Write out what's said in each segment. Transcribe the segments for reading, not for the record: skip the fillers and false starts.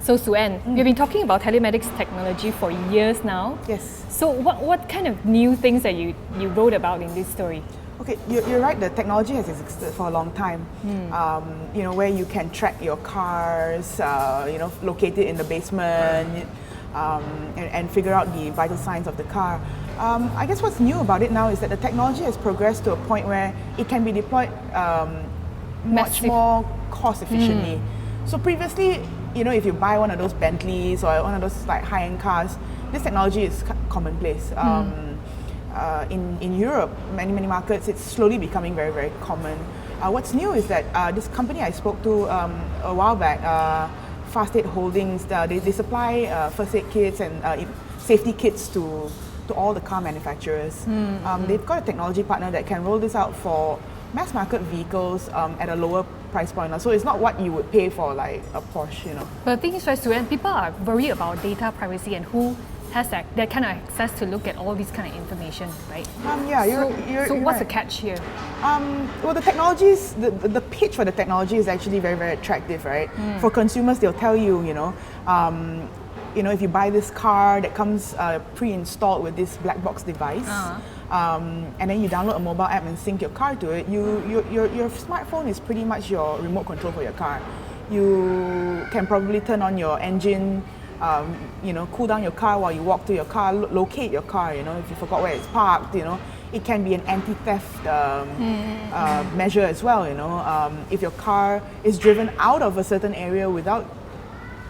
So Sue-Ann, you've been talking about telematics technology for years now. Yes. So what kind of new things that you wrote about in this story? Okay, you're right. The technology has existed for a long time. Where you can track your cars, locate it in the basement, and figure out the vital signs of the car. I guess what's new about it now is that the technology has progressed to a point where it can be deployed much more cost efficiently. So previously, if you buy one of those Bentleys or one of those like high-end cars, this technology is commonplace. In Europe, many markets, it's slowly becoming very, very common. What's new is that this company I spoke to a while back, Fast Aid Holdings, they supply first aid kits and safety kits to all the car manufacturers. They've got a technology partner that can roll this out for mass market vehicles at a lower price point. So it's not what you would pay for like a Porsche, But the thing is, Sue-Ann, people are worried about data privacy and who has that kind of access to look at all this kind of information, right? You're what's right. the catch here? Well, the technologies, the pitch for the technology is actually very, very attractive, right? For consumers, they'll tell you, if you buy this car that comes pre-installed with this black box device, and then you download a mobile app and sync your car to it, your smartphone is pretty much your remote control for your car. You can probably turn on your engine, cool down your car while you walk to your car, locate your car, if you forgot where it's parked, it can be an anti-theft measure as well, if your car is driven out of a certain area without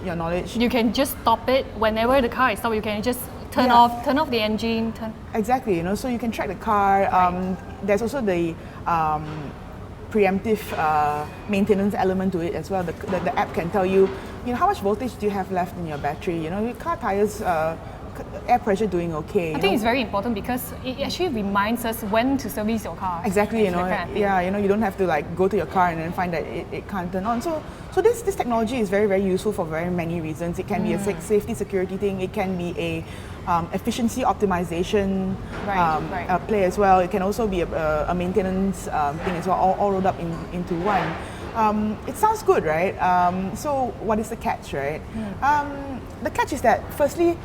your knowledge. You can just stop it whenever the car is stopped. You can just turn off the engine. Exactly, so you can track the car. There's also the preemptive maintenance element to it as well. The app can tell you, how much voltage do you have left in your battery? Your car tires, air pressure doing okay. I think it's very important because it actually reminds us when to service your car. Exactly, you don't have to like go to your car and then find that it can't turn on. So this technology is very, very useful for very many reasons. It can be a safety security thing. It can be a efficiency optimization play as well. It can also be a maintenance thing as well, all rolled up into one. It sounds good, right? So what is the catch, right? The catch is that firstly,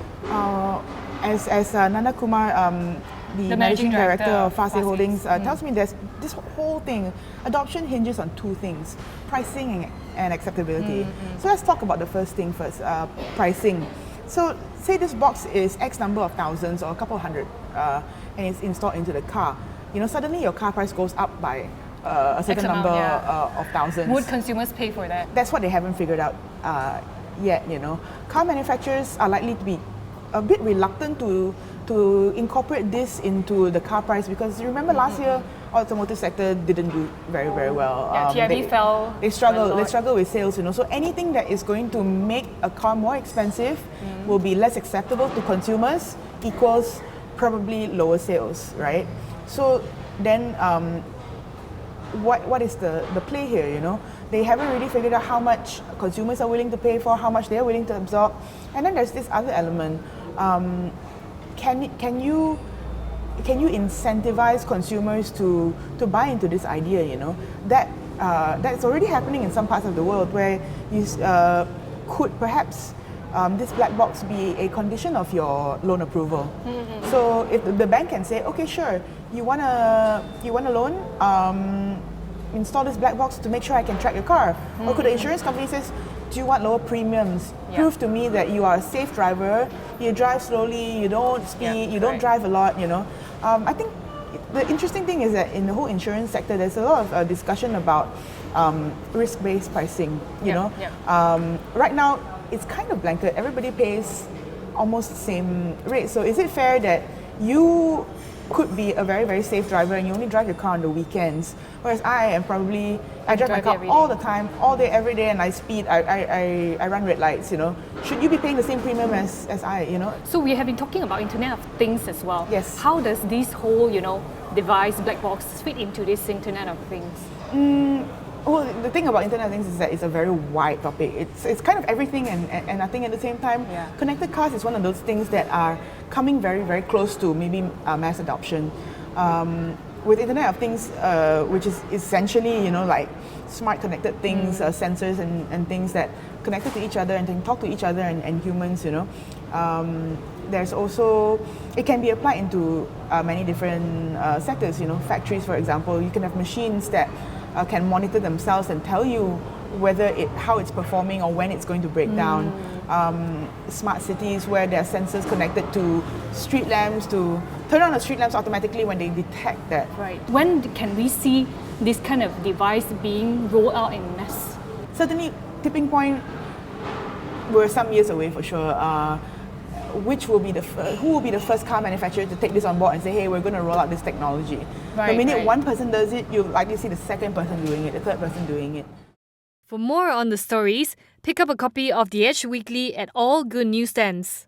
as Nanda Kumar, the managing director of Fast Aid Holdings, tells me, there's this whole thing, adoption hinges on two things, pricing and acceptability. So let's talk about the first thing first, pricing. So say this box is X number of thousands or a couple hundred and it's installed into the car. Suddenly your car price goes up by a certain number of thousands. Would consumers pay for that? That's what they haven't figured out yet. Car manufacturers are likely to be a bit reluctant to incorporate this into the car price because remember last year, automotive sector didn't do very, very well. TIV fell. They struggle with sales. So anything that is going to make a car more expensive will be less acceptable to consumers equals probably lower sales, right? So then what is the play here, They haven't really figured out how much consumers are willing to pay for, how much they're willing to absorb. And then there's this other element. Can you incentivize consumers to buy into this idea, That's already happening in some parts of the world where you could perhaps this black box be a condition of your loan approval. So if the bank can say, okay, sure, you want a loan, install this black box to make sure I can track your car. Or could the insurance company says, do you want lower premiums? Prove to me that you are a safe driver, you drive slowly, you don't speed, you don't drive a lot, I think the interesting thing is that in the whole insurance sector, there's a lot of discussion about risk-based pricing, Right now, it's kind of blanket. Everybody pays almost the same rate. So is it fair that you could be a very, very safe driver and you only drive your car on the weekends, whereas I drive my car all the time, all day, every day, and I speed, I run red lights, Should you be paying the same premium as I, So we have been talking about Internet of Things as well. Yes. How does this whole, device, black box, fit into this Internet of Things? Well, the thing about Internet of Things is that it's a very wide topic. It's kind of everything and nothing at the same time. Connected cars is one of those things that are coming very, very close to maybe mass adoption. with Internet of Things, which is essentially, like smart connected things, sensors and things that connected to each other and can talk to each other and humans, there's also, it can be applied into many different sectors, factories, for example. You can have machines that can monitor themselves and tell you how it's performing or when it's going to break down. Smart cities where there are sensors connected to street lamps to turn on the street lamps automatically when they detect that. Right. When can we see this kind of device being rolled out in mass? Certainly, tipping point, we're some years away for sure. Who will be the first car manufacturer to take this on board and say, hey, we're going to roll out this technology. The minute one person does it, you'll likely see the second person doing it, the third person doing it. For more on the stories, pick up a copy of The Edge Weekly at all good newsstands.